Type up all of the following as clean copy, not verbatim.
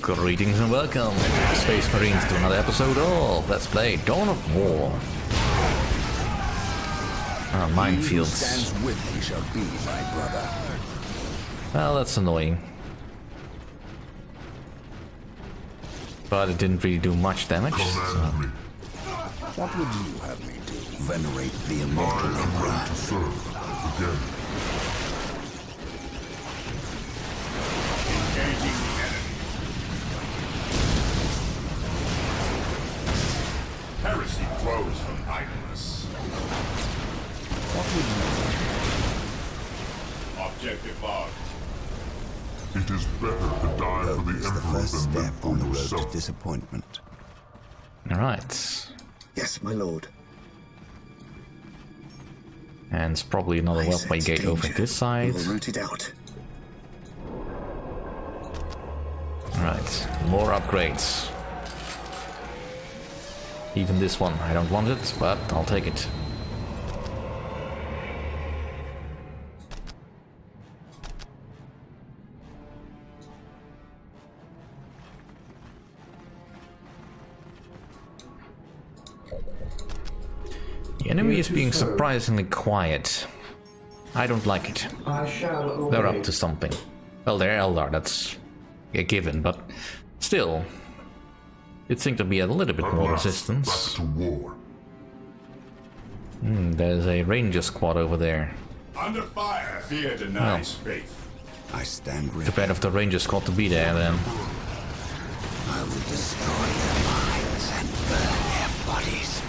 Greetings and welcome, Space Marines, to another episode of Let's Play Dawn of War. Minefields. Stands with me shall be my brother. Well, that's annoying. But it didn't really do much damage. So. What would you have me do? Venerate the immortal Emperor. To serve again. Engaging the enemy. Heresy grows from idleness. What would you have? Objective marked. It is better to die for the Emperor than live for yourself. Disappointment. Alright. Yes, my lord. And it's probably another welfare gate over this side. We'll root it out. Alright, more upgrades. Even this one, I don't want it, but I'll take it. The enemy is being surprisingly quiet. I don't like it. They're up to something. Well, they're Eldar, that's a given, but still, you'd think there'd be a little bit more resistance. Back to war. There's a ranger squad over there. Under fire, fear denies faith. I stand ready. Too bad of the ranger squad to be there then. I will destroy their minds and burn their bodies.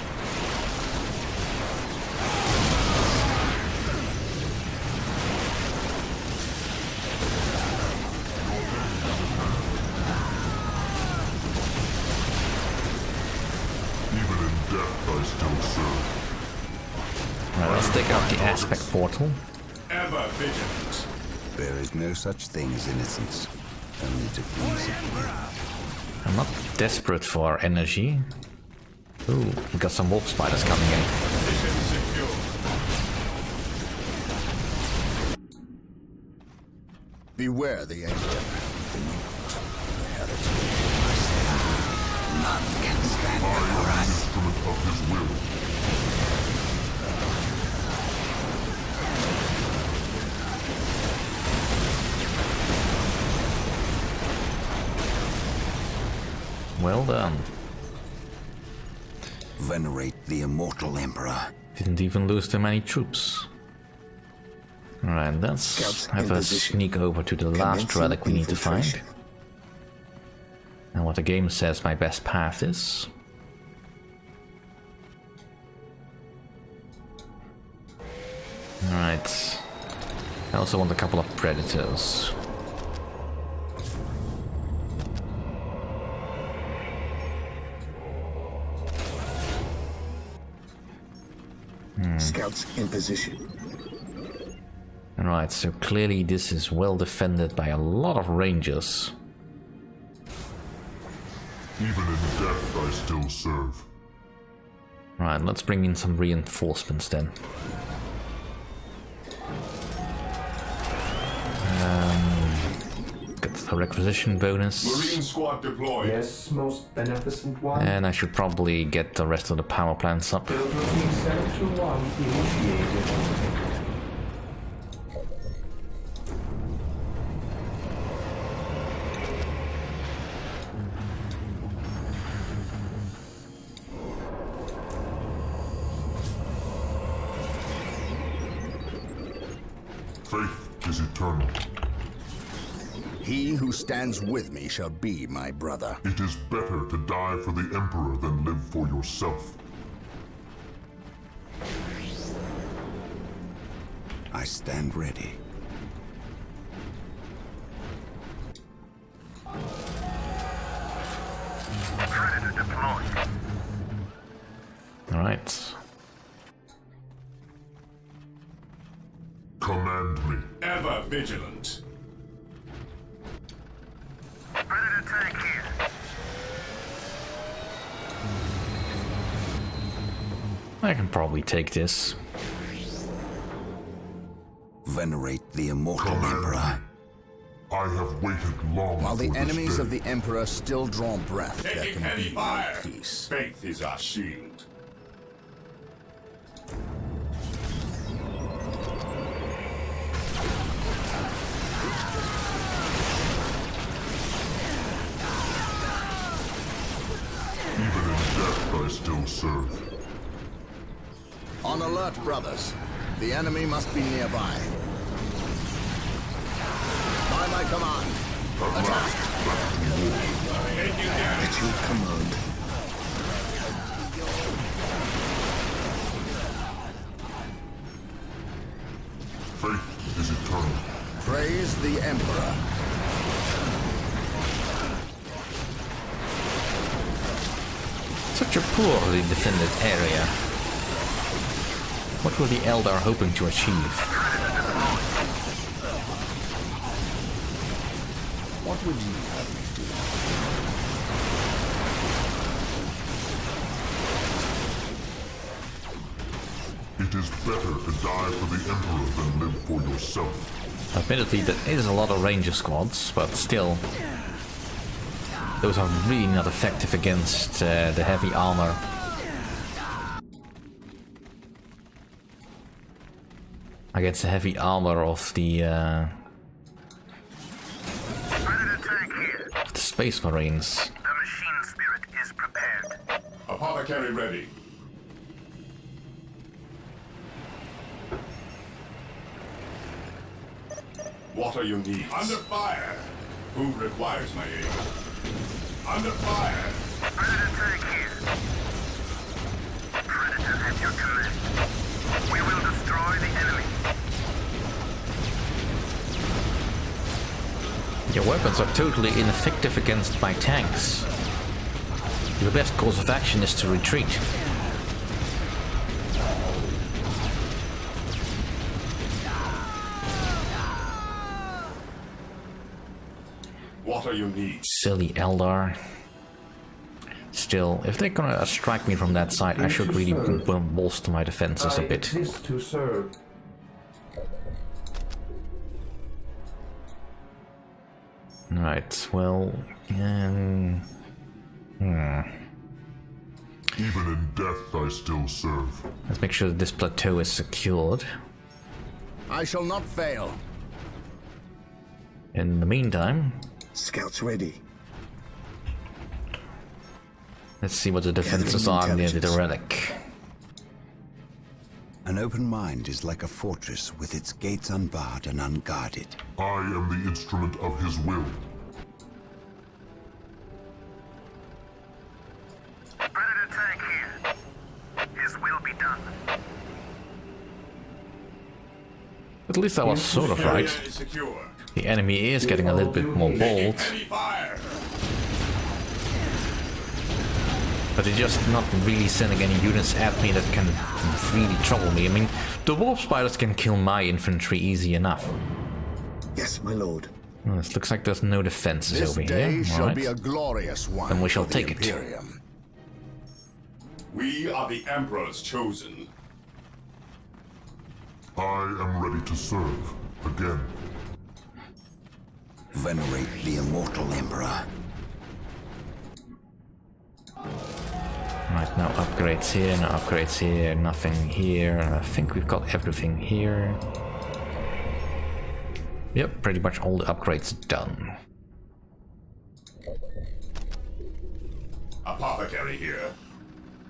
Even in death, I still serve. Right, let's take out the aspect portal. Ever vigilant. There is no such thing as innocence. Only degrees of will. I'm not desperate for energy. Ooh, we got some wolf spiders coming in. Position secure. Beware the angel. The mutant. The heretic. None can stand I am before an us. instrument of his will. Well done. Venerate the immortal Emperor. Didn't even lose too many troops. Alright, let's have a sneak over to the last relic we need to find. And what the game says my best path is. Alright. I also want a couple of predators. Scouts in position. Alright, so clearly this is well defended by a lot of rangers. Even in death, I still serve. Right, let's bring in some reinforcements then. Got the requisition bonus. Marine squad deployed. Yes, most beneficent one. And I should probably get the rest of the power plants up. Build routine Central 1 initiated. Faith is eternal. He who stands with me shall be my brother. It is better to die for the Emperor than live for yourself. I stand ready. Predator deployed. Alright. Command me. Ever vigilant. Predator tank here. I can probably take this. Venerate the immortal Command Emperor. me. I I have waited long While the for this enemies day. of the Emperor still draw breath, there Taking can heavy be no fire. peace. Faith is our shield. Even in death I still serve. On alert, brothers. The enemy must be nearby. By my command, attack! At your command. Faith is eternal. Praise the Emperor. Such a poorly defended area. What were the Eldar hoping to achieve? What would you have me do? It is better to die for the Emperor than live for yourself. Admittedly, there is a lot of ranger squads, but still, those are really not effective against the heavy armor. Against the heavy armor of the Space Marines. The machine spirit is prepared. Apothecary ready. What are your needs? Under fire. Who requires my aid? Under fire. Predator tank here. Predator at your command. We will destroy the enemy. Your weapons are totally ineffective against my tanks. Your best course of action is to retreat. What are your needs? Silly Eldar. Still, if they're gonna strike me from that side, I should really bolster my defenses a I bit. exist to serve. Right, well... Even in death I still serve. let's make sure that this plateau is secured. I shall not fail. In the meantime, Scouts ready. let's see what the defenses are near the Relic. An open mind is like a fortress with its gates unbarred and unguarded. I am the instrument of his will. Predator tank here. His will be done. At least I was sort of right. Area is secure. The enemy is getting a little bit more bold, Heavy fire. but they're just not really sending any units at me that can really trouble me. I mean, the warp spiders can kill my infantry easy enough. Yes, my lord. Well, it looks like there's no defenses This over day here. shall Alright. be a glorious one. Then we shall for the take it. Imperium. We are the Emperor's chosen. I am ready to serve. Again. Venerate the immortal Emperor. Right, no upgrades here, no upgrades here, nothing here. I think we've got everything here. Yep, pretty much all the upgrades done. Apothecary here.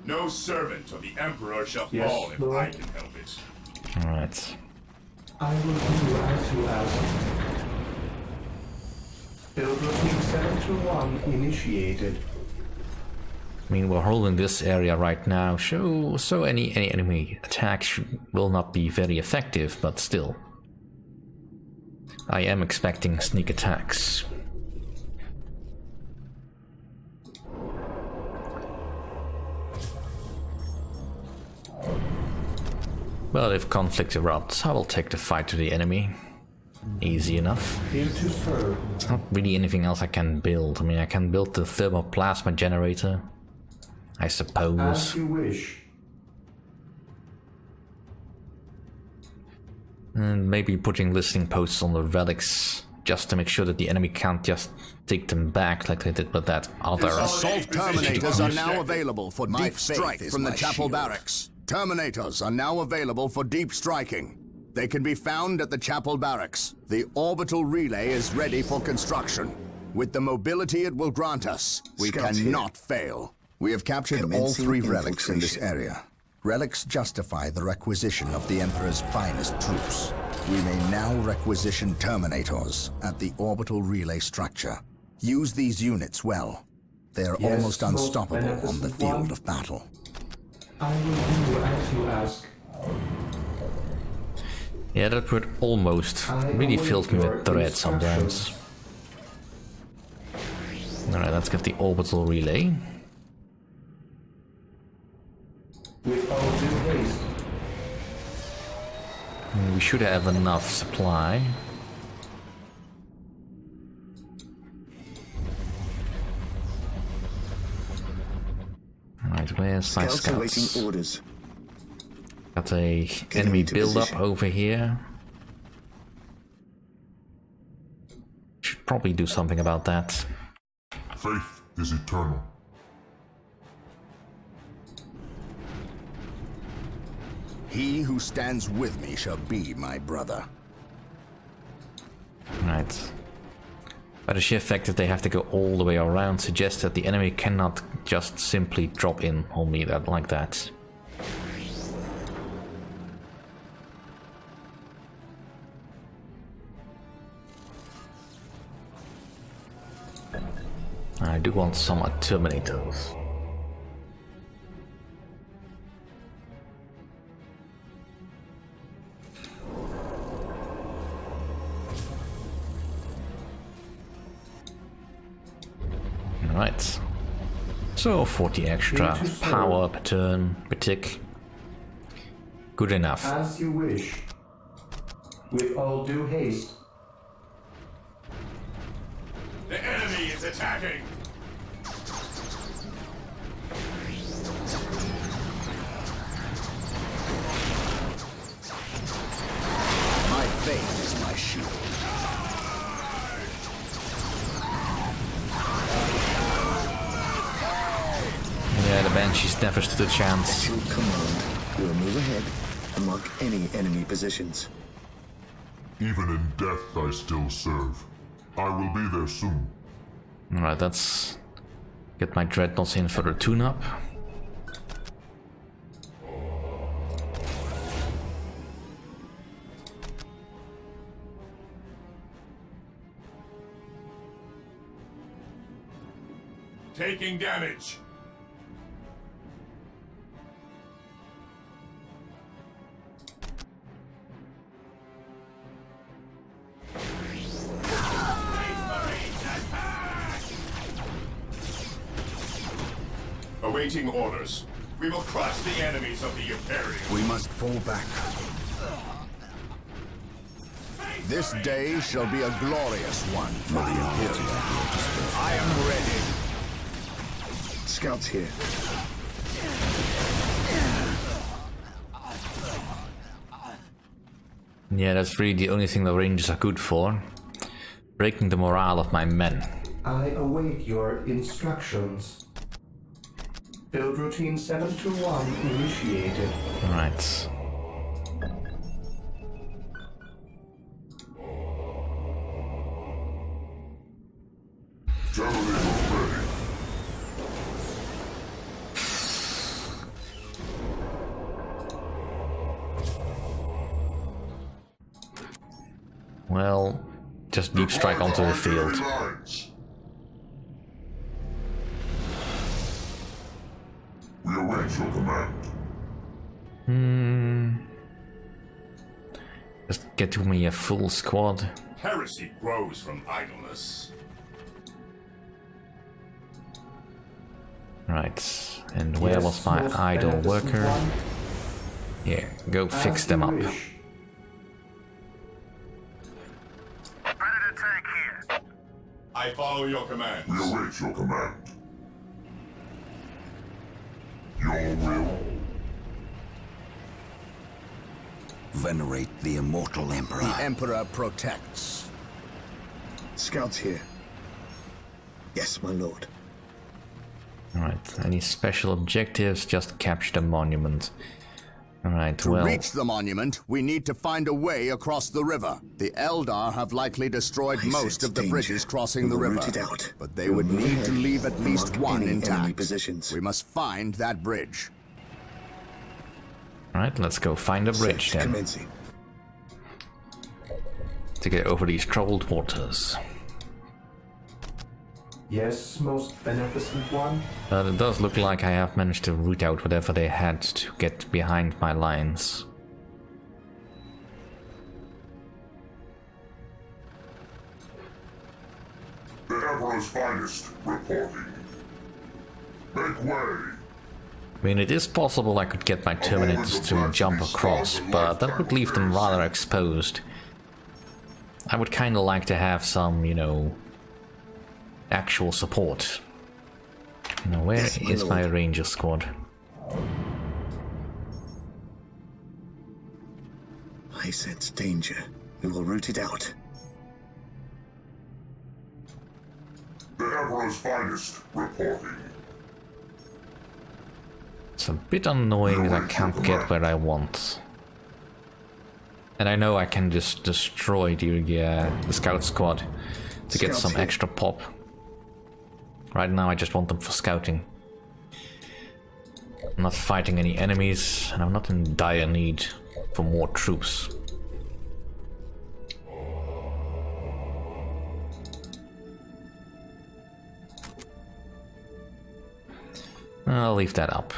No servant of the Emperor shall Yes, fall if Lord. I can help it. Alright. I will do as you ask. Build routine 721 initiated. I mean, we're holding this area right now, so any enemy attacks will not be very effective, but still. I am expecting sneak attacks. Well, if conflict erupts, I will take the fight to the enemy. Easy enough. Here to serve. There's not really anything else I can build. I mean, I can build the thermoplasma generator, I suppose. As you wish. And maybe putting listening posts on the relics just to make sure that the enemy can't just take them back like they did with that other. Assault Terminators are now available for My deep strike faith is from the my Chapel shield. Barracks. Terminators are now available for deep striking. They can be found at the Chapel Barracks. The orbital relay is ready for construction. With the mobility it will grant us, we Scouts cannot fail. We have captured all Commencing 3 relics in this infiltration. area. Relics justify the requisition of the Emperor's finest troops. We may now requisition Terminators at the orbital relay structure. Use these units well. They are Yes, almost most unstoppable on the beneficent field one. of battle. I will do as you ask. Yeah, that word almost really fills me with dread sometimes. Alright, let's get the orbital relay. With all due haste. We should have enough supply. Right, where's my scouts? orders. Got a enemy into build-up position. over here. Should probably do something about that. Faith is eternal. He who stands with me shall be my brother. Right. But the sheer fact that they have to go all the way around suggests that the enemy cannot just simply drop in on me like that. I do want some Terminators. Right. So 40 extra power per turn, per tick. Good enough. As you wish. With all due haste. The enemy is attacking! My faith is my shield. Yeah, the Banshees never stood a chance. Your command will move ahead and mark any enemy positions. Even in death I still serve. I will be there soon. Alright, let's get my dreadnoughts in for the tune-up. Taking damage! Awaiting orders. We will crush the enemies of the Imperium. We must fall back. This day shall be a glorious one for the Imperium. I am ready. Scouts here. Yeah, that's really the only thing the Rangers are good for. Breaking the morale of my men. I await your instructions. Build routine 721 initiated. Right. Terminator ready. Well, just deep strike onto the field. Lines. We await your command. Just get to me a full squad. Heresy grows from idleness. Right. And where Yes, was my most idle beneficent worker? one. Here, go fix As them you up. wish. Predator tank here. I follow your commands. We await your command. Your will. Venerate the immortal Emperor. The Emperor protects. Scouts here. Yes, my lord. Alright, any special objectives? Just capture the monument. Alright, To well... reach the monument, we need to find a way across the river. The Eldar have likely destroyed most of the bridges crossing the river. But they would need to leave at least one intact. We must find that bridge. Alright, let's go find a bridge then. Commencing. To get over these troubled waters. Yes, most beneficent one. But it does look like I have managed to root out whatever they had to get behind my lines. The Emperor's finest reporting. Make way! I mean, it is possible I could get my Terminators to jump across, but that would leave them rather exposed. I would kinda like to have some, you know, actual support. Now, where is my Ranger squad? I sense danger. We will root it out. The Emperor's finest reporting. It's a bit annoying that I can't get where I want. And I know I can just destroy the scout squad to get some extra pop. Right now I just want them for scouting. I'm not fighting any enemies, and I'm not in dire need for more troops. I'll leave that up.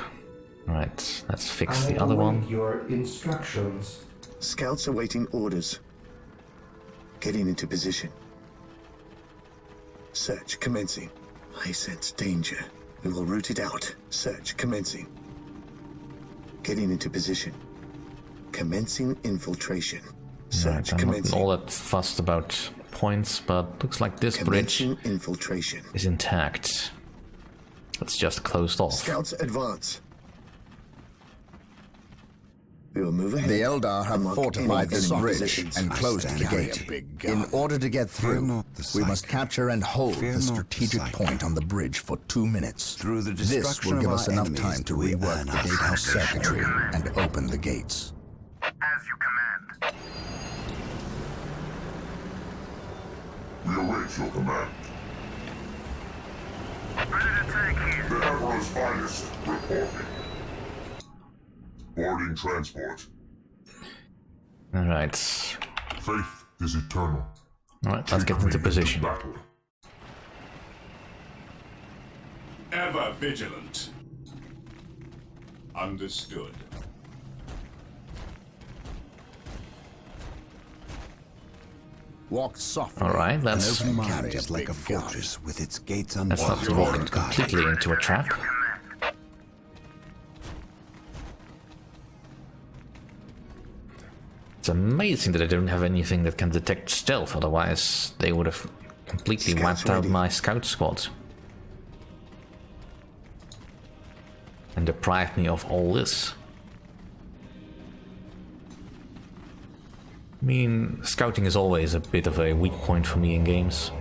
Alright, let's fix the other one. Your instructions. Scouts awaiting orders. Getting into position. Search commencing. I sense danger. We will root it out. Search commencing. Getting into position. Commencing infiltration. Search I'm not commencing. all that fussed about points, but looks like this bridge Commencing infiltration. is intact. It's just closed off. Scouts advance. We will move ahead. The Eldar have Unlock fortified any this enemy bridge positions. and closed the gate. In order to get through, we must capture and hold the strategic point on the bridge for 2 minutes. Through the This destruction will of give our us enough enemies time to do we rework earn the our gatehouse salvation. circuitry and open the gates. As you command. We await your command. Ready to take here. The Emperor's finest reporting. Boarding transport. Alright. Faith is eternal. Alright, let's get into position. Battle. Ever vigilant. Understood. Walk softly. Alright, let's... Carry Mind a is like big a gun. fortress with its gates Let's not unlocked. walk completely into a trap. It's amazing that I don't have anything that can detect stealth, otherwise they would have completely Scouts wiped out ready. my scout squad. And deprived me of all this. I mean, scouting is always a bit of a weak point for me in games.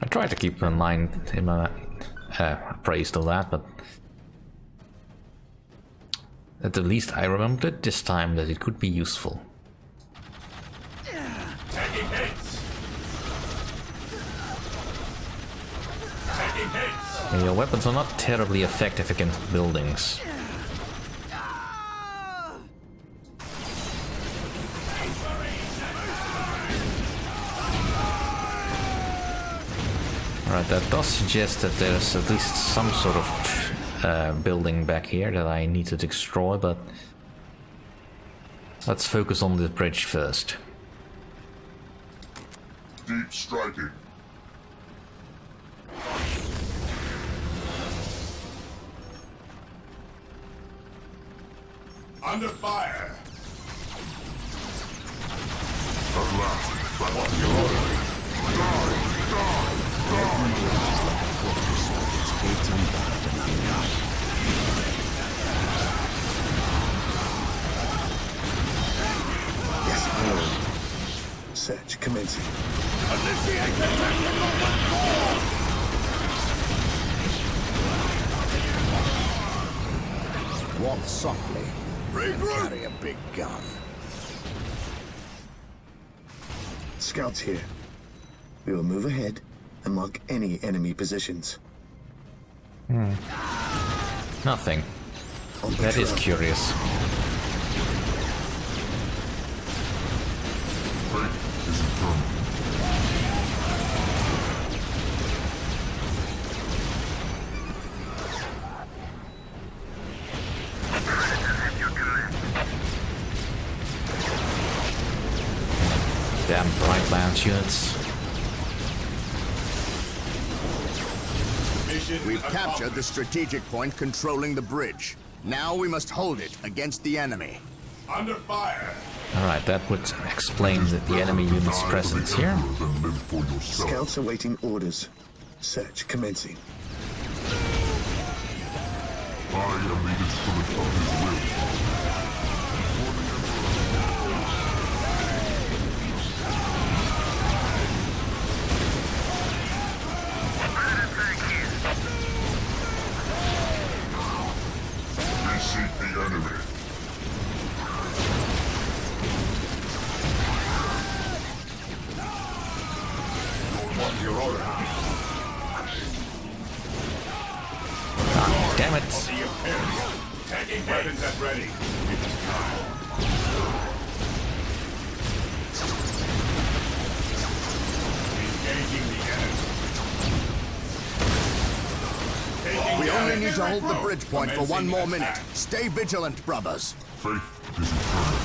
I try to keep in mind appraised of that, but at the least I remembered this time that it could be useful. Taking hits. Taking hits. And your weapons are not terribly effective against buildings. Alright, that does suggest that there's at least some sort of building back here that I need to destroy, but let's focus on this bridge first. Deep striking. Under fire. At last, battle. Gates unbarred and unlocked. Yes, my lord. Search commencing. Initiate the technical withdrawal! Walk softly. Carry a big gun. Scouts here. We will move ahead and mark any enemy positions. Nothing. On That is patrol. curious. Fate is eternal. Damn bright lounge units. Mission We've captured accomplished. the strategic point controlling the bridge. Now we must hold it against the enemy. Under fire! Alright, that would explain the enemy unit's presence here. Then live for yourself. Scouts awaiting orders. Search commencing. I am the instrument of his will. We seek the enemy. What's your order? Ah, damn it. The Imperial. Taking weapons at ready. It is time. Engaging the enemy. Taking We down only need to hold the every bridge point for one commencing more minute. attack. Stay vigilant, brothers. Faith is eternal.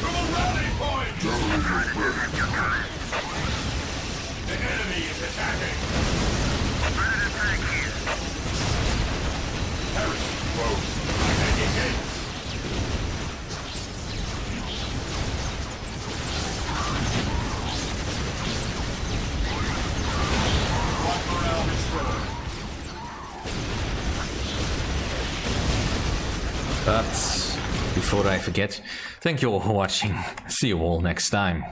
To the rally point! Generators ready. The enemy is attacking. Heresy close. Taking gates. Block morale restored. But before I forget, thank you all for watching. See you all next time.